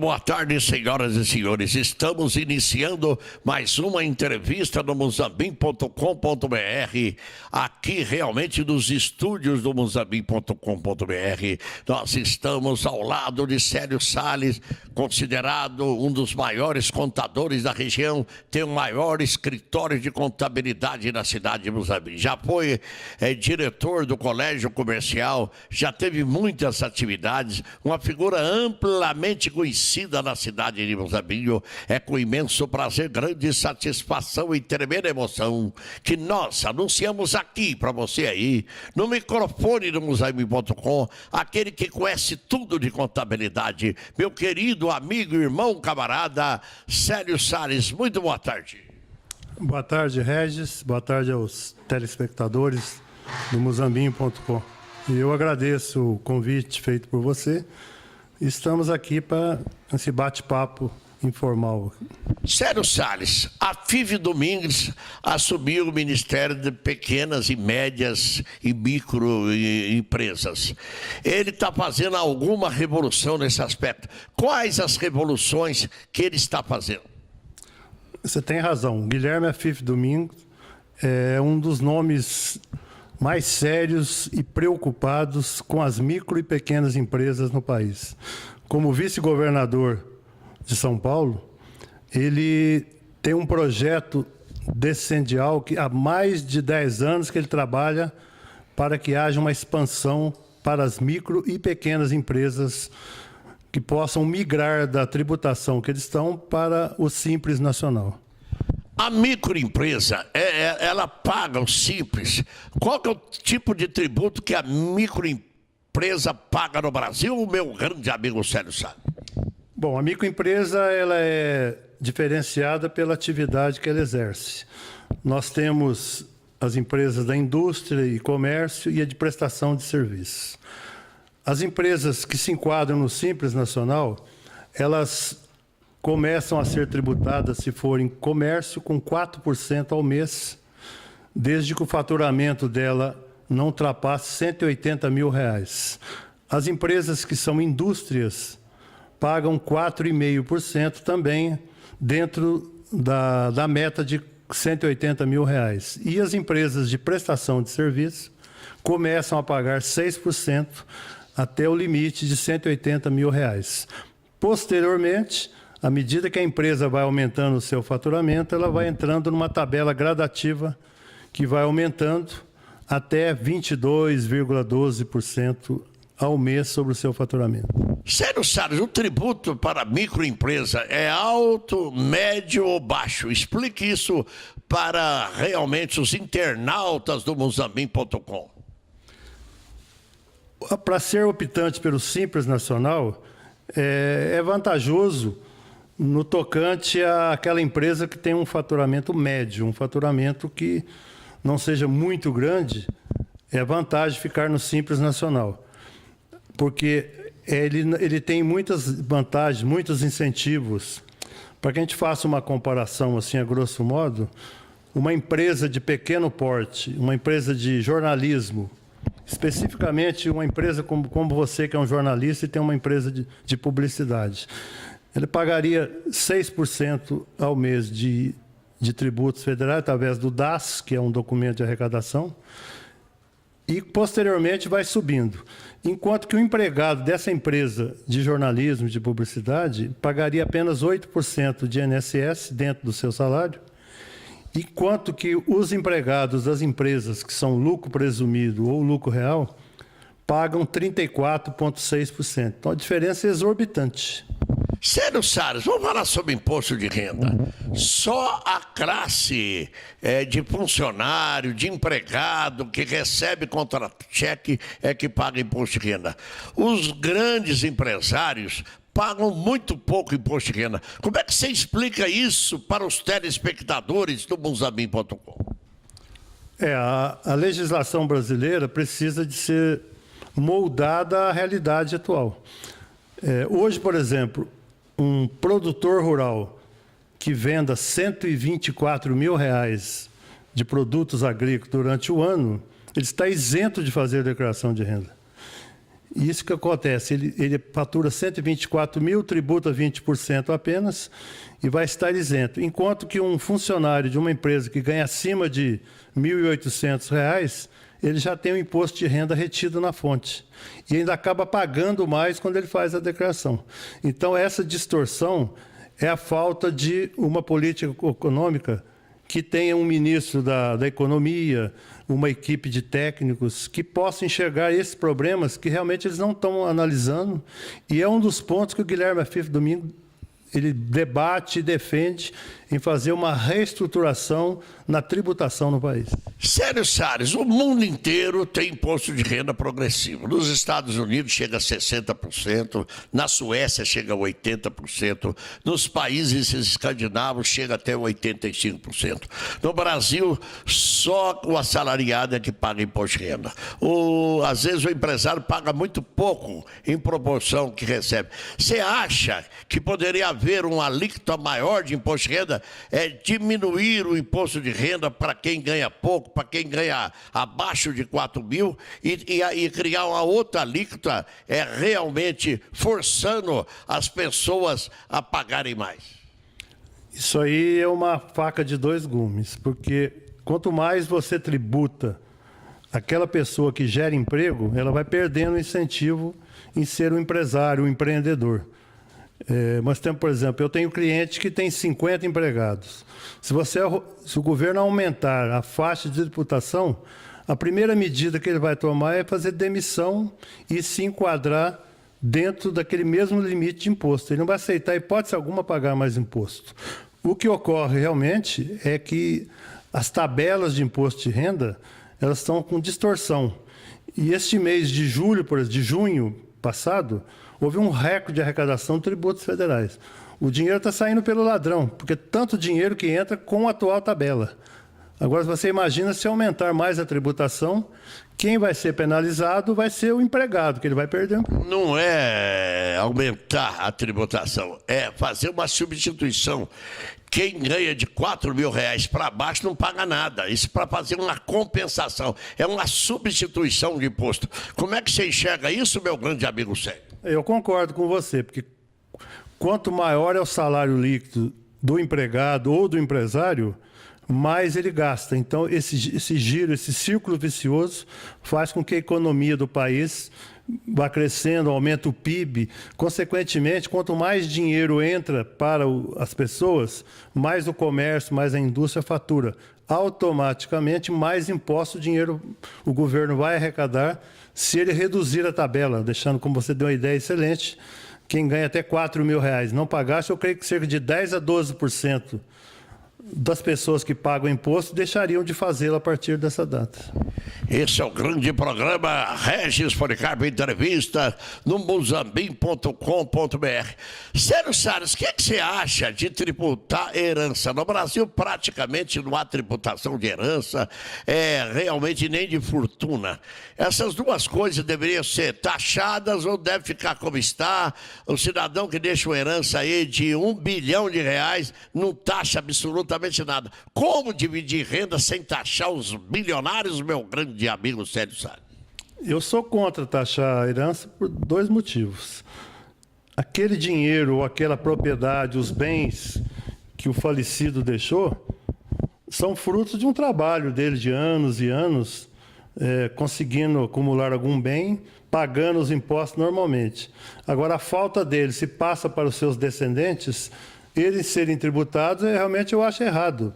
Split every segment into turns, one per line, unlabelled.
boa tarde, senhoras e senhores. Estamos iniciando mais uma entrevista no Muzambinho.com.br, aqui realmente nos estúdios do Muzambinho.com.br. Nós estamos ao lado de Célio Salles, considerado um dos maiores contadores da região, tem o maior escritório de contabilidade na cidade de Muzambinho. Já foi diretor do Colégio Comercial, já teve muitas atividades, uma figura amplamente conhecida na cidade de Muzambinho. É com imenso prazer, grande satisfação e tremenda emoção que nós anunciamos aqui para você aí, no microfone do Muzambinho.com, aquele que conhece tudo de contabilidade, meu querido amigo, irmão, camarada, Célio Salles. Muito boa tarde.
Boa tarde, Regis. Boa tarde aos telespectadores do Muzambinho.com. E eu agradeço o convite feito por você. Estamos aqui para esse bate-papo informal.
Célio Salles, a FIV Domingues assumiu o Ministério de Pequenas e Médias e Microempresas. Ele está fazendo alguma revolução nesse aspecto. Quais as revoluções que ele está fazendo?
Você tem razão. Guilherme Afif Domingos é um dos nomes mais sérios e preocupados com as micro e pequenas empresas no país. Como vice-governador de São Paulo, ele tem um projeto decendial que há mais de 10 anos que ele trabalha para que haja uma expansão para as micro e pequenas empresas que possam migrar da tributação que eles estão para o Simples Nacional.
A microempresa, ela paga o Simples. Qual que é o tipo de tributo que a microempresa paga no Brasil, o meu grande amigo Célio Salles?
Bom, a microempresa ela é diferenciada pela atividade que ela exerce. Nós temos as empresas da indústria e comércio e a de prestação de serviços. As empresas que se enquadram no Simples Nacional, elas começam a ser tributadas, se forem comércio, com 4% ao mês, desde que o faturamento dela não ultrapasse R$180 mil. As empresas que são indústrias pagam 4,5% também, dentro da meta de R$180 mil. E as empresas de prestação de serviço começam a pagar 6% até o limite de R$180 mil. Posteriormente, à medida que a empresa vai aumentando o seu faturamento, ela vai entrando numa tabela gradativa que vai aumentando até 22,12% ao mês sobre o seu faturamento.
Célio Salles, o tributo para a microempresa é alto, médio ou baixo? Explique isso para realmente os internautas do Muzambinho.com.
Para ser optante pelo Simples Nacional, é vantajoso no tocante àquela empresa que tem um faturamento médio, um faturamento que não seja muito grande, é vantagem ficar no Simples Nacional, porque ele tem muitas vantagens, muitos incentivos. Para que a gente faça uma comparação assim, a grosso modo, uma empresa de pequeno porte, uma empresa de jornalismo, especificamente uma empresa como você, que é um jornalista e tem uma empresa de publicidade, ele pagaria 6% ao mês de tributos federais, através do DAS, que é um documento de arrecadação, e posteriormente vai subindo. Enquanto que o empregado dessa empresa de jornalismo, de publicidade, pagaria apenas 8% de INSS dentro do seu salário, enquanto que os empregados das empresas que são lucro presumido ou lucro real pagam 34,6%. Então a diferença é exorbitante.
Célio Salles, vamos falar sobre imposto de renda. Só a classe de funcionário, de empregado que recebe contra-cheque é que paga imposto de renda. Os grandes empresários pagam muito pouco imposto de renda. Como é que você explica isso para os telespectadores do Muzambinho.com?
A legislação brasileira precisa de ser moldada à realidade atual. Hoje, por exemplo, um produtor rural que venda R$124 mil de produtos agrícolas durante o ano, ele está isento de fazer declaração de renda. E isso que acontece, ele fatura 124 mil, tributa 20% apenas e vai estar isento. Enquanto que um funcionário de uma empresa que ganha acima de R$ 1.800, ele já tem o imposto de renda retido na fonte. E ainda acaba pagando mais quando ele faz a declaração. Então, essa distorção é a falta de uma política econômica que tenha um ministro da Economia, uma equipe de técnicos que possam enxergar esses problemas que realmente eles não estão analisando. E é um dos pontos que o Guilherme Afif Domingo ele debate e defende em fazer uma reestruturação na tributação no país.
Célio Salles, o mundo inteiro tem imposto de renda progressivo. Nos Estados Unidos chega a 60%, na Suécia chega a 80%, nos países escandinavos chega até 85%. No Brasil, só o assalariado é que paga imposto de renda. Às vezes o empresário paga muito pouco em proporção que recebe. Você acha que poderia haver uma alíquota maior de imposto de renda? Diminuir o imposto de renda para quem ganha pouco, para quem ganha abaixo de 4 mil e criar uma outra alíquota, realmente forçando as pessoas a pagarem mais.
Isso aí é uma faca de dois gumes, porque quanto mais você tributa aquela pessoa que gera emprego, ela vai perdendo o incentivo em ser um empresário, um empreendedor. Nós temos, por exemplo, eu tenho cliente que tem 50 empregados. Se o governo aumentar a faixa de tributação, a primeira medida que ele vai tomar é fazer demissão e se enquadrar dentro daquele mesmo limite de imposto. Ele não vai aceitar, hipótese alguma, pagar mais imposto. O que ocorre realmente é que as tabelas de imposto de renda elas estão com distorção. E este mês de julho, por exemplo, de junho passado, houve um recorde de arrecadação de tributos federais. O dinheiro está saindo pelo ladrão, porque tanto dinheiro que entra com a atual tabela. Agora, você imagina se aumentar mais a tributação, quem vai ser penalizado vai ser o empregado, que ele vai perder.
Não é aumentar a tributação, é fazer uma substituição. Quem ganha de 4 mil reais para baixo não paga nada. Isso para fazer uma compensação. É uma substituição de imposto. Como é que você enxerga isso, meu grande amigo Célio?
Eu concordo com você, porque quanto maior é o salário líquido do empregado ou do empresário, mais ele gasta. Então, esse giro, esse círculo vicioso faz com que a economia do país vá crescendo, aumenta o PIB. Consequentemente, quanto mais dinheiro entra para as pessoas, mais o comércio, mais a indústria fatura. Automaticamente, mais imposto o governo vai arrecadar se ele reduzir a tabela, deixando, como você deu uma ideia excelente, quem ganha até 4 mil reais não pagasse, eu creio que cerca de 10% a 12% das pessoas que pagam imposto deixariam de fazê-lo a partir dessa data.
Esse é o grande programa Regis Policarpo Entrevista no Muzambinho.com.br. Célio Salles, o que você acha de tributar herança? No Brasil, praticamente não há tributação de herança, realmente nem de fortuna. Essas duas coisas deveriam ser taxadas ou deve ficar como está? O cidadão que deixa uma herança aí de R$1 bilhão não taxa absolutamente nada. Como dividir renda sem taxar os bilionários, meu grande amigo Célio Salles?
Eu sou contra taxar a herança por dois motivos. Aquele dinheiro ou aquela propriedade, os bens que o falecido deixou, são frutos de um trabalho dele de anos e anos, conseguindo acumular algum bem, pagando os impostos normalmente. Agora, a falta dele se passa para os seus descendentes, eles serem tributados, realmente eu acho errado,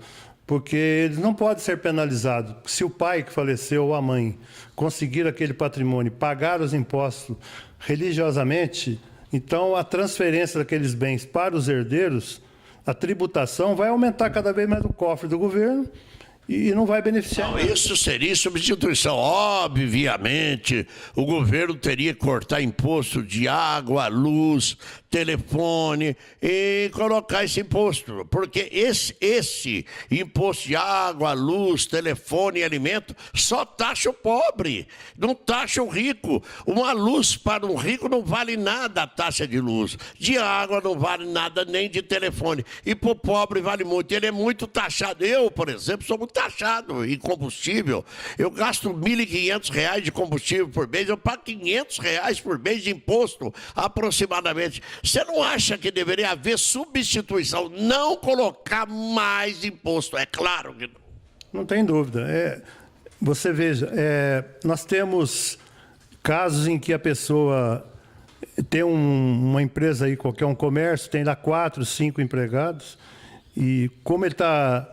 porque eles não podem ser penalizados. Se o pai que faleceu ou a mãe conseguir aquele patrimônio, pagar os impostos religiosamente, então a transferência daqueles bens para os herdeiros, a tributação vai aumentar cada vez mais o cofre do governo e não vai beneficiar.
Não, isso seria substituição. Obviamente, o governo teria que cortar imposto de água, luz, telefone e colocar esse imposto. Porque esse imposto de água, luz, telefone e alimento só taxa o pobre, não taxa o rico. Uma luz para um rico não vale nada a taxa de luz. De água não vale nada nem de telefone. E para o pobre vale muito. Ele é muito taxado. Eu, por exemplo, sou muito taxado em combustível. Eu gasto R$ 1.500 de combustível por mês, eu pago R$ 500 por mês de imposto, aproximadamente. Você não acha que deveria haver substituição, não colocar mais imposto? É claro que não.
Não tem dúvida. Você veja, nós temos casos em que a pessoa tem uma empresa aí, qualquer um comércio, tem lá 4, 5 empregados, e como ele está,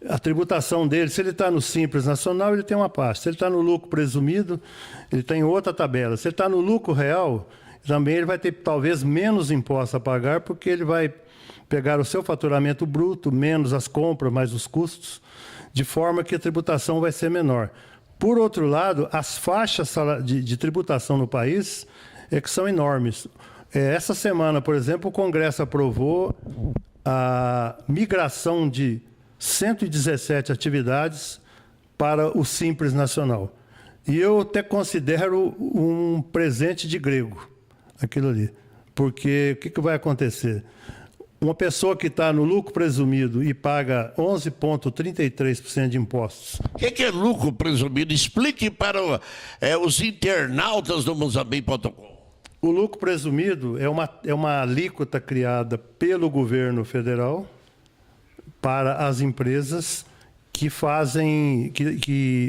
a tributação dele, se ele está no Simples Nacional, ele tem uma parte. Se ele está no lucro presumido, ele tem outra tabela. Se ele está no lucro real, também ele vai ter talvez menos impostos a pagar, porque ele vai pegar o seu faturamento bruto, menos as compras, mais os custos, de forma que a tributação vai ser menor. Por outro lado, as faixas de tributação no país que são enormes. Essa semana, por exemplo, o Congresso aprovou a migração de 117 atividades para o Simples Nacional. E eu até considero um presente de grego, aquilo ali. Porque o que vai acontecer? Uma pessoa que está no lucro presumido e paga 11,33% de impostos.
O que é lucro presumido? Explique para os internautas do Mozambique.com.
O lucro presumido é uma alíquota criada pelo governo federal para as empresas que fazem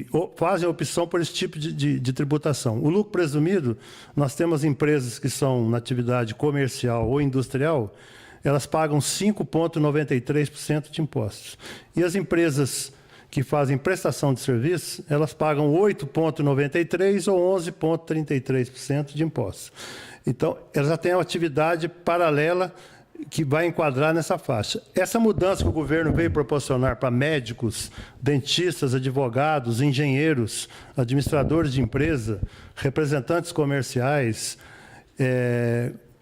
a opção por esse tipo de tributação. O lucro presumido, nós temos empresas que são na atividade comercial ou industrial, elas pagam 5,93% de impostos. E as empresas que fazem prestação de serviço, elas pagam 8,93% ou 11,33% de impostos. Então, elas já têm uma atividade paralela que vai enquadrar nessa faixa. Essa mudança que o governo veio proporcionar para médicos, dentistas, advogados, engenheiros, administradores de empresa, representantes comerciais,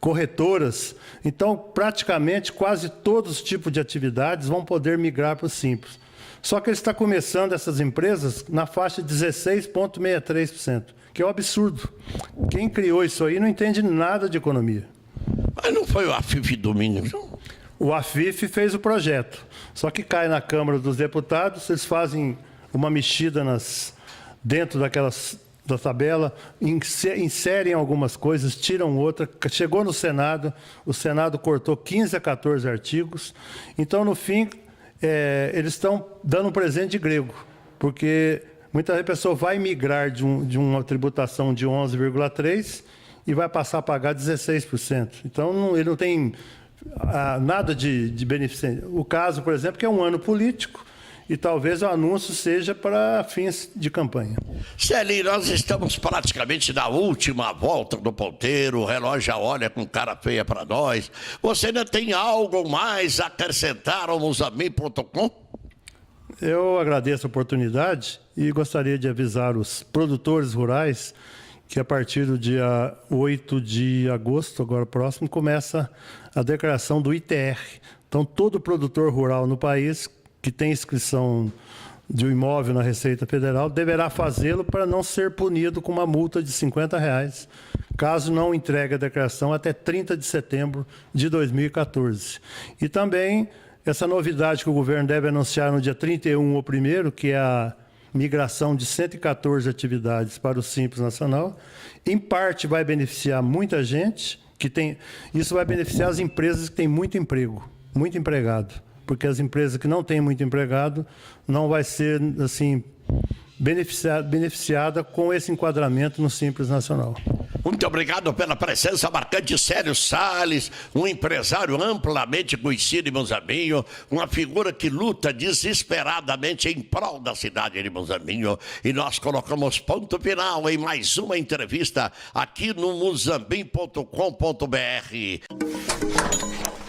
corretoras. Então, praticamente, quase todos os tipos de atividades vão poder migrar para o Simples. Só que ele está começando, essas empresas, na faixa de 16,63%, que é um absurdo. Quem criou isso aí não entende nada de economia.
Mas não foi o AFIF Domingos?
O AFIF fez o projeto, só que cai na Câmara dos Deputados, eles fazem uma mexida dentro da tabela, inserem algumas coisas, tiram outra, chegou no Senado, o Senado cortou 15 a 14 artigos, então, no fim, eles estão dando um presente de grego, porque muitas vezes a pessoa vai migrar de uma tributação de 11,3% e vai passar a pagar 16%. Então, ele não tem nada de beneficente. O caso, por exemplo, que é um ano político, e talvez o anúncio seja para fins de campanha.
Celinho, nós estamos praticamente na última volta do ponteiro, o relógio já olha com cara feia para nós. Você ainda tem algo mais a acrescentar ao Mozambique.com?
Eu agradeço a oportunidade e gostaria de avisar os produtores rurais que a partir do dia 8 de agosto, agora próximo, começa a declaração do ITR. Então, todo produtor rural no país que tem inscrição de um imóvel na Receita Federal deverá fazê-lo para não ser punido com uma multa de R$50, caso não entregue a declaração até 30 de setembro de 2014. E também essa novidade que o governo deve anunciar no dia 31 ou 1º, que é a migração de 114 atividades para o Simples Nacional, em parte vai beneficiar muita gente, isso vai beneficiar as empresas que têm muito emprego, muito empregado, porque as empresas que não têm muito empregado não vai ser assim beneficiada com esse enquadramento no Simples Nacional.
Muito obrigado pela presença marcante, Célio Salles, um empresário amplamente conhecido em Mozambique, uma figura que luta desesperadamente em prol da cidade de Mozambique. E nós colocamos ponto final em mais uma entrevista aqui no Mozambique.com.br.